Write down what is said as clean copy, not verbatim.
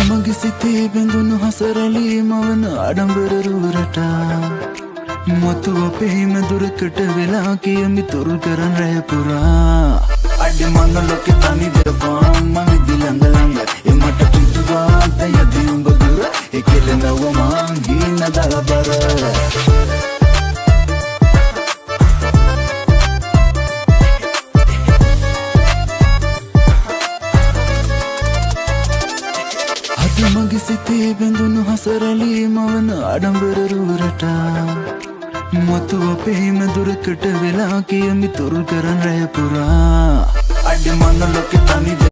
මගේ සිතේ බැඳුණු හසරලි මවන ආඩම්බර රුවරට මතු අපේම දුරකට වෙලා කියමි තුරුල් කරන් රැය පුරා අඩි මන ලෝකෙ තනි දරපන් මම දිලංග ළඟ ඒ මට කිව්වා තයදී උඹ දුර ඒ කෙලනව මං හින දරබර මගේ සිතේ බැඳුණු හසරලි මවන ආඩම්බර රුවරට මතු අපේම දුරකට වෙලා කියමි තුරුල් කරන් රැය පුරා අඩි මන ලෝකෙ තනි